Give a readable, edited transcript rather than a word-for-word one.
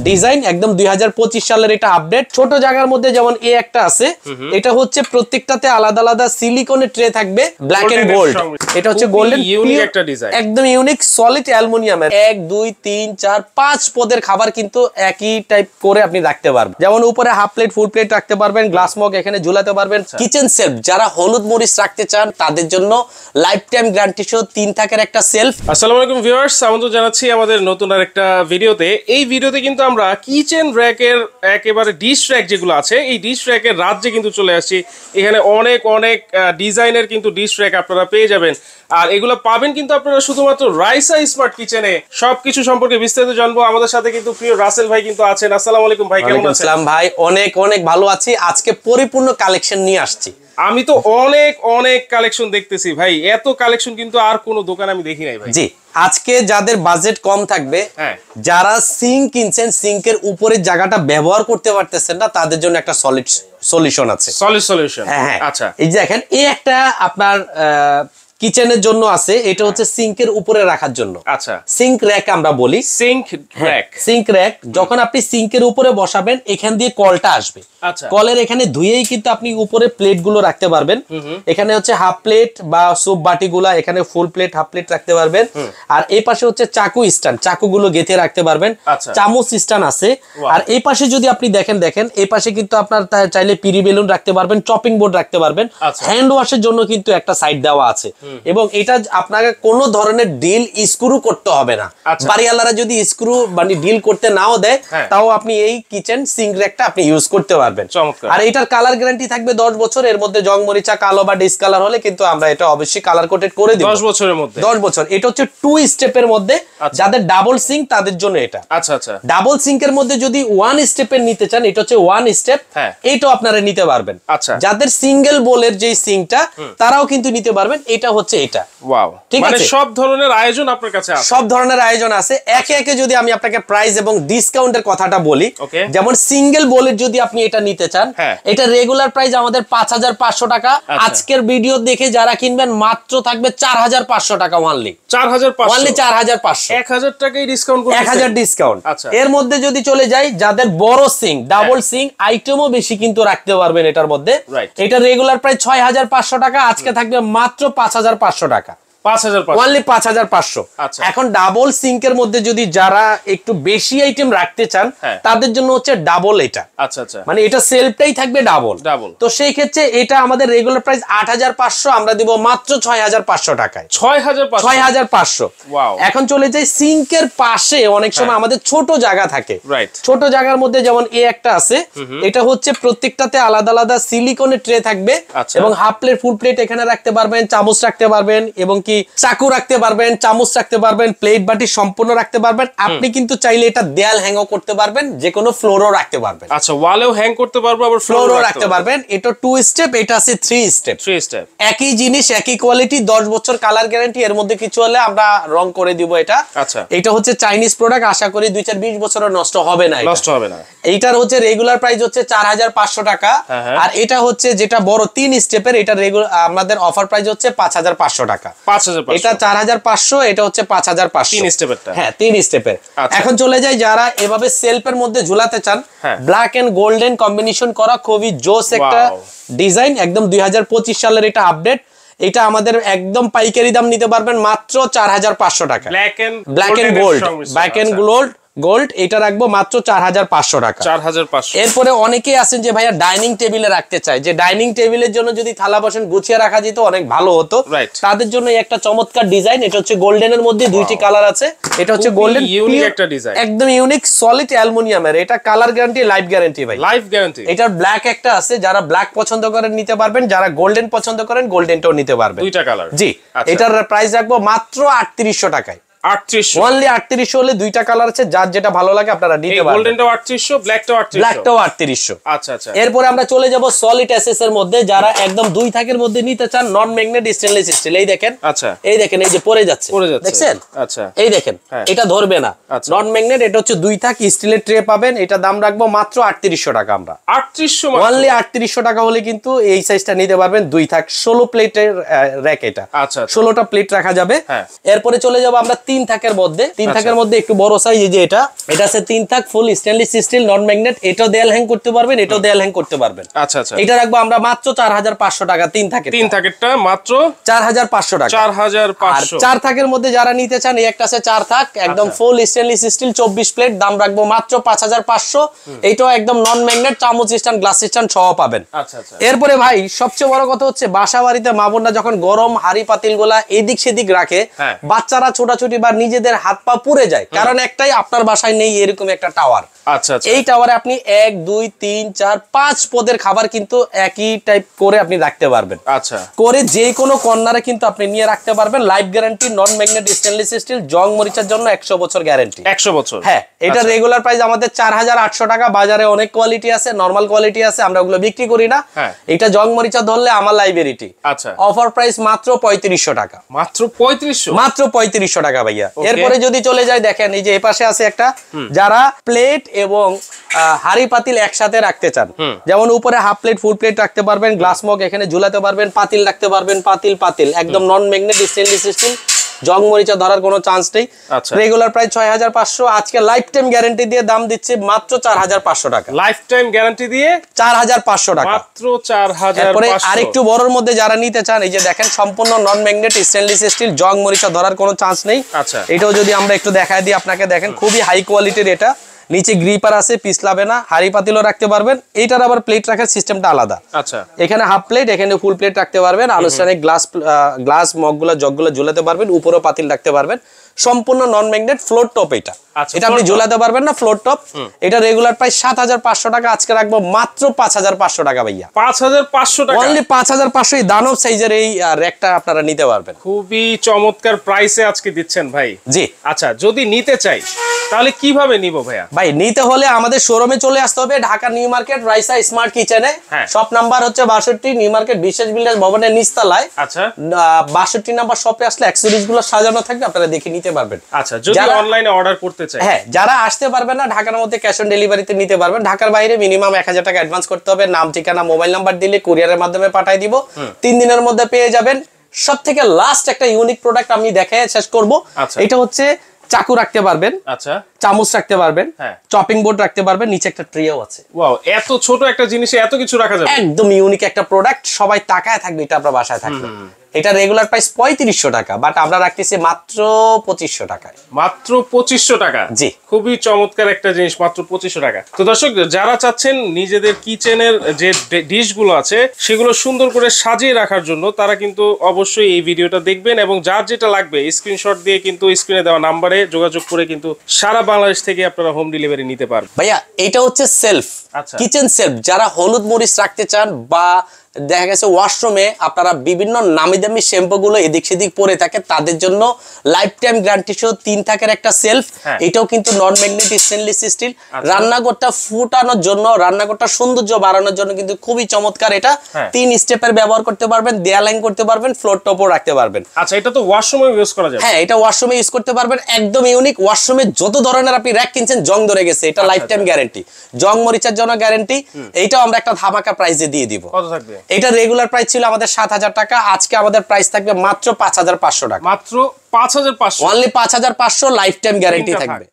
Design একদম 2025 সালের এটা আপডেট। ছোট জায়গার মধ্যে যেমন এ একটা আছে, এটা হচ্ছে প্রত্যেকটাতে আলাদা আলাদা সিলিকনের ট্রে থাকবে, ব্ল্যাক এন্ড গোল্ড। এটা হচ্ছে গোল্ডেন, ইউনিক একটা ডিজাইন, একদম ইউনিক সলিড অ্যালুমিনিয়ামের। 1 2 3 4 5 পদের খাবার কিন্তু একই টাইপ করে আপনি রাখতে পারবেন। যেমন উপরে হাফ প্লেট, ফুল প্লেট রাখতে পারবেন, গ্লাস মগ এখানে ঝুলাতে পারবেন। কিচেন সেলফ যারা হলুদ মরিচ রাখতে চান তাদের জন্য লাইফ টাইম গ্যারান্টি সহ 3 থাকের একটা সেলফ। আসসালামু আলাইকুম ভিউয়ার্স, আমন্ত্রণ জানাচ্ছি আমাদের নতুন আরেকটা ভিডিওতে। এই ভিডিওতে কিন্তু আমরা কিচেন র‍্যাকের একেবারে ডিশ র‍্যাক যেগুলো আছে, এই ডিশ র‍্যাকের রাজ্যে কিন্তু চলে আসছি। এখানে অনেক অনেক ডিজাইনের কিন্তু ডিশ র‍্যাক আপনারা পেয়ে যাবেন। আর এগুলো পাবেন কিন্তু আপনারা শুধুমাত্র রাইসা স্মার্ট কিচেনে। সবকিছু সম্পর্কে বিস্তারিত জানবো। আমাদের সাথে কিন্তু প্রিয় রাসেল ভাই কিন্তু আছেন। আসসালামু আলাইকুম ভাই, কেমন আছেন? আসসালাম ভাই, অনেক অনেক ভালো আছি। আজকে পরিপূর্ণ কালেকশন নিয়ে আসছি। আমি তো অনেক অনেক কালেকশন দেখতেছি ভাই, এত কালেকশন কিন্তু আর কোনো দোকান আমি দেখি নাই ভাই। জি, আজকে যাদের বাজেট কম থাকবে, যারা সিঙ্ক কিনছেন, সিঙ্কের উপরে জায়গাটা ব্যবহার করতে পারতেছেন না, তাদের জন্য একটা সলিড সলিউশন আছে। সলিড সলিউশন, হ্যাঁ। আচ্ছা, এই যে দেখেন, এই একটা আপনার কিচেনের জন্য আছে। এটা হচ্ছে সিঙ্কের উপরে রাখার জন্য। আচ্ছা, সিঙ্ক র‍্যাক আমরা বলি। সিঙ্ক র‍্যাক, সিঙ্ক র‍্যাক যখন আপনি সিঙ্কের উপরে বসাবেন, এখান দিয়ে কলটা আসবে। আচ্ছা, কলের এখানে ধুয়েই কিন্তু আপনি উপরে প্লেট গুলো রাখতে পারবেন। এখানে হচ্ছে হাফ প্লেট বা সুপ বাটি গুলা, এখানে ফুল প্লেট, হাফ প্লেট রাখতে পারবেন। আর এই পাশে হচ্ছে চাকু স্ট্যান্ড, চাকুগুলো গেঁথে রাখতে পারবেন। চামচ স্ট্যান্ড আছে। আর এই পাশে যদি আপনি দেখেন, এই পাশে কিন্তু আপনার চাইলে পিরি বেলুন রাখতে পারবেন, চপিং বোর্ড রাখতে পারবেন। হ্যান্ড ওয়াশের জন্য কিন্তু একটা সাইড দেওয়া আছে। এবং এটা আপনাকে কোনো ধরনের ডিল স্ক্রু করতে হবে না। বাড়িওয়ালারা যদি স্ক্রু মানে ডিল করতে নাও দেয়, তাও আপনি এই কিচেন সিঙ্ক র‍্যাকটা আপনি ইউজ করতে পারবেন। আর এটার কালার গ্যারান্টি থাকবে 10 বছর। এর মধ্যে জং মরিচা, কালো বা ডিসকালার হলে কিন্তু আমরা এটা অবশ্যই কালার কোটেড করে দেব 10 বছরের মধ্যে। 10 বছর। এটা হচ্ছে 2 স্টেপের মধ্যে। যাদের ডাবল সিঙ্ক তাদের জন্য এটা। আচ্ছা আচ্ছা, ডাবল সিঙ্কের মধ্যে যদি 1 স্টেপের নিতে চান, এটা হচ্ছে 1 স্টেপ, এইটাও আপনারা নিতে পারবেন। আচ্ছা, যাদের সিঙ্গেল বোলের যে সিঙ্কটা, তারাও কিন্তু নিতে পারবেন। এটা হচ্ছে এটা। ওয়াও, মানে সব ধরনের আয়োজন আপনার কাছে আছে। সব ধরনের আয়োজন আছে। একে একে যদি আমি আপনাকে প্রাইস এবং ডিসকাউন্টের কথাটা বলি, যেমন সিঙ্গেল বোলের যদি আপনি এটা নিতে চান, এটা রেগুলার প্রাইস আমাদের 5500 টাকা। আজকের ভিডিও দেখে যারা কিনবেন, মাত্র থাকবে 4500 টাকা অনলি। 4500, অনলি 4500, 1000 টাকাই ডিসকাউন্ট করে, 1000 ডিসকাউন্ট। এর মধ্যে যদি চলে যাই, যাদের বড় সিঙ্ক, ডাবল সিঙ্ক, আইটেমও বেশি কিন্তু রাখতে পারবেন এটার মধ্যে। এটা রেগুলার প্রাইস 6500 টাকা, আজকে থাকবে মাত্র 5500 টাকা। 5500। এখন ডাবল সিঙ্কের মধ্যে যদি যারা একটু বেশি আইটেম রাখতে চান, তাদের জন্য হচ্ছে ডাবল এটা। আচ্ছা আচ্ছা, মানে এটা সেলফটাই থাকবে ডাবল। তো সেই ক্ষেত্রে এটা আমাদের রেগুলার প্রাইস 8500, আমরা দিব মাত্র 6500 টাকায়। 6500। এখন চলে যাই সিঙ্কের পাশে। অনেক সময় আমাদের ছোট জায়গা থাকে, ছোট জায়গার মধ্যে যেমন এ একটা আছে, এটা হচ্ছে প্রত্যেকটাতে আলাদা আলাদা সিলিকনের ট্রে থাকবে। এবং হাফ প্লেট, ফুল প্লেট এখানে রাখতে পারবেন, চামচ রাখতে পারবেন, এবং চাকু রাখতে পারবেন, চামচ রাখতে পারবেন, প্লেট বাটি সম্পূর্ণ রাখতে পারবেন। আপনি কিন্তু চাইলে এটা দেয়াল হ্যাংও করতে পারবেন, যে কোনো ফ্লোরও রাখতে পারবেন। আচ্ছা, ওয়ালেও হ্যাং করতে পারবো, আবার ফ্লোরও রাখতে পারবেন। এটা 2 স্টেপ, এটা আছে 3 স্টেপ। একই জিনিস, একই কোয়ালিটি, 10 বছর কালার গ্যারান্টি। এর মধ্যে কিছু হলে আমরা রং করে দিব এটা। আচ্ছা, এটা হচ্ছে চাইনিজ প্রোডাক্ট, আশা করি 2-20 বছরও নষ্ট হবে না। এইটার হচ্ছে রেগুলার প্রাইস হচ্ছে 4500 টাকা। আর এটা হচ্ছে যেটা বড় 3 স্টেপের, এটা আমাদের অফার প্রাইস হচ্ছে 5500 টাকা। এটা 4500, এটা হচ্ছে 5500, 3 স্টেপেরটা। হ্যাঁ, 3 স্টেপের। এখন চলে যাই যারা এভাবে সেলফের মধ্যে ঝুলাতে চান, ব্ল্যাক এন্ড গোল্ডেন কম্বিনেশন করা খুবই জোস একটা ডিজাইন। একদম 2025 সালের এটা আপডেট। এটা আমাদের একদম পাইকারি দাম নিতে পারবেন মাত্র 4500 টাকা। ব্ল্যাক এন্ড গোল্ড এটা রাখবো মাত্র 4500 টাকা। 4500। এরপরে অনেকেই আছেন যে ভাইয়া ডাইনিং টেবিলে রাখতে চায়, যে ডাইনিং টেবিলের জন্য যদি থালা বাসন গুছিয়ে রাখা যেত অনেক ভালো হতো, তাদের জন্য একটা চমৎকার ডিজাইন। এটা হচ্ছে গোল্ডেনের মধ্যে 2টি কালার আছে। এটা হচ্ছে গোল্ডেন, ইউনিক একটা ডিজাইন, একদম ইউনিক সলিড অ্যালুমিনিয়ামের। এটা কালার গ্যারান্টি, লাইফ গ্যারান্টি ভাই, লাইফ গ্যারান্টি। এটার ব্ল্যাক একটা আছে, যারা ব্ল্যাক পছন্দ করেন নিতে পারবেন, যারা গোল্ডেন পছন্দ করেন গোল্ডেনটাও নিতে পারবেন। 2টা কালার। জি, এটার প্রাইস রাখবো মাত্র 3800 টাকায়। 3800, অনলি 3800 হলে 2টা কালার আছে, যার যেটা ভালো লাগে আপনারা নিতে পারবেন। গোল্ডেনটাও 3800, ব্ল্যাকটাও 3800। আচ্ছা আচ্ছা। এরপরে আমরা চলে যাব সলিড এসএস এর মধ্যে, যারা একদম 2 থাকের মধ্যে নিতে চান, নন ম্যাগনেট স্টেনলেস স্টিল। এই দেখেন, আচ্ছা, এই দেখেন, এই যে পড়ে যাচ্ছে, দেখছেন? আচ্ছা, এই দেখেন, এটা ধরবে না, নন ম্যাগনেট। এটা হচ্ছে 2 থাক স্টিলের ট্রে পাবেন। এটা দাম রাখবো মাত্র 3800 টাকা। আমরা 3800, অনলি 3800 টাকা হলে কিন্তু এই সাইজটা নিতে পারবেন। 2 থাক 16 প্লেটের র‍্যাক। এটা 16টা প্লেট রাখা যাবে। এরপরে চলে যাব আমরা 3 থাকের মধ্যে, 3 থাকের মধ্যে একটু বড় সাইজ, এই যে এটা আছে 3 থাক ফুল স্টেনলেস স্টিল নন ম্যাগনেট, এটাও দেয়াল হ্যাং করতে পারবেন, এটাও দেয়াল হ্যাং করতে পারবেন। আচ্ছা আচ্ছা, এটা রাখবো আমরা মাত্র 4500 টাকা 3 থাকের। 3 থাকেরটা মাত্র 4500 টাকা। 4500। 4 থাকের মধ্যে যারা নিতে চান, এই একটা আছে 4 থাক একদম ফুল স্টেনলেস স্টিল 24 প্লেট, দাম রাখবো মাত্র 5500। এইটাও একদম নন ম্যাগনেট, চামচ স্ট্যান্ড গ্লাস স্ট্যান্ড সহ পাবেন। আচ্ছা আচ্ছা। এরপরে ভাই সবচেয়ে বড় কথা হচ্ছে বাসা বাড়িতে মা বোনরা যখন গরম হাড়ি পাতিল গুলা এদিক সেদিক রাখে, বাচ্চারা ছোটাছুটি বা নিজেদের হাত পা পুড়ে যায়, কারণ একটাই আপনার বাসায় নেই এরকম একটা টাওয়ার। আচ্ছা আচ্ছা। এই টাওয়ারে আপনি 1 2 3 4 5 পদের খাবার কিন্তু একই টাইপ করে আপনি রাখতে পারবেন। আচ্ছা, করে যে কোনো কর্নারে কিন্তু আপনি নিয়ে রাখতে পারবেন। Life guarantee, non magnet stainless steel, জং মরিচার জন্য 100 বছর গ্যারান্টি। 100 বছর। হ্যাঁ, এটা রেগুলার প্রাইস আমাদের 4800 টাকা। বাজারে অনেক কোয়ালিটি আছে, নরমাল কোয়ালিটি আছে, আমরা ওগুলো বিক্রি করি না। এটা জং মরিচা ধরলে আমার লাইব্রেরিটি। আচ্ছা, অফার প্রাইস মাত্র 3500 টাকা। মাত্র 3500? মাত্র 3500 টাকা ভাইয়া। এরপরে যদি চলে যায়, দেখেন এই যে এই পাশে আছে একটা, যারা প্লেট এবং হাড়ি পাতিল একসাথে রাখতে চান, যেমন উপরে হাফ প্লেট ফুল প্লেট রাখতে পারবেন, গ্লাস মগ এখানে ঝুলাতে পারবেন, পাতিল রাখতে পারবেন, পাতিল একদম নন ম্যাগনেট স্টেনলেস স্টিল, জং মরিচা ধরার কোনো চান্স নেই। রেগুলার প্রাইস 6500, আজকে লাইফ টাইম গ্যারান্টি দিয়ে দাম দিচ্ছে মাত্র 4500 টাকা। লাইফ টাইম গ্যারান্টি দিয়ে 4500 টাকা, মাত্র 4500। এরপরে আরেকটু বড়র মধ্যে যারা নিতে চান, এই যে দেখেন সম্পূর্ণ নন ম্যাগনেট স্টেনলেস স্টিল, জং মরিচা ধরার কোনো চান্স নেই। আচ্ছা, এটাও যদি আমরা একটু দেখায় দিই আপনাকে, দেখেন খুবই হাই কোয়ালিটির, এটা নিচে গ্রিপার আছে, পিছলাবে না, হাড়ি পাতিলও রাখতে পারবেন। এইটার আবার প্লেট রাখার সিস্টেমটা আলাদা। আচ্ছা, এখানে হাফ প্লেট, এখানে ফুল প্লেট রাখতে পারবেন, আনুষ্ঠানিক গ্লাস মগগুলো জগগুলো ঝুলাতে পারবেন, উপরেও পাতিল রাখতে পারবেন। সম্পূর্ণ নন ম্যাগনেট ফ্লোর টপ এটা। এটা আপনি ঝুলাতে পারবেন না, ফ্লোর টপ। এটা রেগুলার প্রাইস 7500 টাকা, আজকে রাখবো মাত্র 5500 টাকা ভাইয়া। 5500 টাকা, অনলি 5500। এই দানব সাইজের এই র‍্যাকটা আপনারা নিতে পারবেন। খুবই চমৎকার প্রাইসে আজকে দিচ্ছেন ভাই। জি। আচ্ছা, যদি নিতে চাই তাহলে কিভাবে নিব ভাইয়া? ভাই নিতে হলে আমাদের শোরুমে চলে আসতে হবে, Dhaka new market Raisa smart কিচেনে। শপ নাম্বার হচ্ছে 62, নিউ মার্কেট বিশ্বাস বিল্ডার্স ভবনের নিচতলায়। আচ্ছা, 62 নাম্বার শপে আসলে অ্যাকসেসরিজ গুলো সাজানো থাকবে, আপনারা দেখে নিতে পারবেন। আচ্ছা, যদি অনলাইনে অর্ডার করতে চাই? হ্যাঁ, যারা আসতে পারবেন না, ঢাকার মধ্যে ক্যাশ অন ডেলিভারিতে নিতে পারবেন। ঢাকার বাইরে মিনিমাম 1000 টাকা অ্যাডভান্স করতে হবে। নাম, ঠিকানা, মোবাইল নাম্বার দিলে কুরিয়ারের মাধ্যমে পাঠিয়ে দিব, 3 দিনের মধ্যে পেয়ে যাবেন। সবথেকে লাস্ট একটা ইউনিক প্রোডাক্ট আমি দেখায় শেষ করব। এটা হচ্ছে চাকু রাখতে পারবেন, আচ্ছা, চামচ রাখতে পারবেন, চপিং বোর্ড রাখতে পারবেন, নিচে একটা ট্রেও আছে। ওয়াও, এত ছোট একটা জিনিসে এত কিছু রাখা যাবে, একদম ইউনিক একটা প্রোডাক্ট, সবাই তাকায় থাকবে এটা আপনার বাসায় থাকবে। এটা রেগুলার প্রাইস 3500 টাকা, বাট আমরা রাখতেছি মাত্র 2500 টাকায়। মাত্র 2500 টাকা? জি, খুবই চমৎকার একটা জিনিস, মাত্র 2500 টাকা। তো দর্শক, যারা চাচ্ছেন নিজেদের কিচেনের যে ডিশগুলো আছে সেগুলো সুন্দর করে সাজিয়ে রাখার জন্য, তারা কিন্তু অবশ্যই এই ভিডিওটা দেখবেন, এবং যার যেটা লাগবে স্ক্রিনশট দিয়ে কিন্তু স্ক্রিনে দেওয়া নাম্বারে যোগাযোগ করে কিন্তু সারা বাংলাদেশ থেকে আপনারা হোম ডেলিভারি নিতে পারবেন। ভাইয়া এটা হচ্ছে সেলফ, কিচেন সেলফ। যারা হলুদ মরিচ রাখতে চান, বা দেখা গেছে ওয়াশরুমে আপনারা বিভিন্ন নামি দামি শ্যাম্পু গুলো এদিক সেদিক পরে থাকে, তাদের জন্য লাইফ টাইম গ্যারান্টি সহ 3 থাকের একটা সেলফ। এটাও কিন্তু নন ম্যাগনেট স্টেনলেস স্টিল। রান্নাঘরটা ফুটানোর জন্য, রান্নাঘরটা সৌন্দর্য বাড়ানোর জন্য কিন্তু খুবই চমৎকার। এটা 3 স্টেপের ব্যবহার করতে পারবেন, দেয়াল হ্যাং করতে পারবেন, ফ্লোর টপও রাখতে পারবেন। আচ্ছা, এটা তো ওয়াশরুমে ইউজ করা যাবে? হ্যাঁ, এটা ওয়াশরুমে ইউজ করতে পারবেন, একদম ইউনিক। ওয়াশরুমে যত ধরনের আপনি র‍্যাক কিনছেন জং ধরে গেছে, এটা লাইফ টাইম গ্যারান্টি, জং মরিচার জন্য গ্যারান্টি। এইটাও আমরা একটা ধামাকা প্রাইসে দিয়ে দিব। কত থাকবে? এটা রেগুলার প্রাইস ছিল আমাদের 7000 টাকা, আজকে আমাদের প্রাইস থাকবে মাত্র 5500 টাকা। মাত্র 5500? অনলি 5500, লাইফ টাইম গ্যারান্টি থাকবে।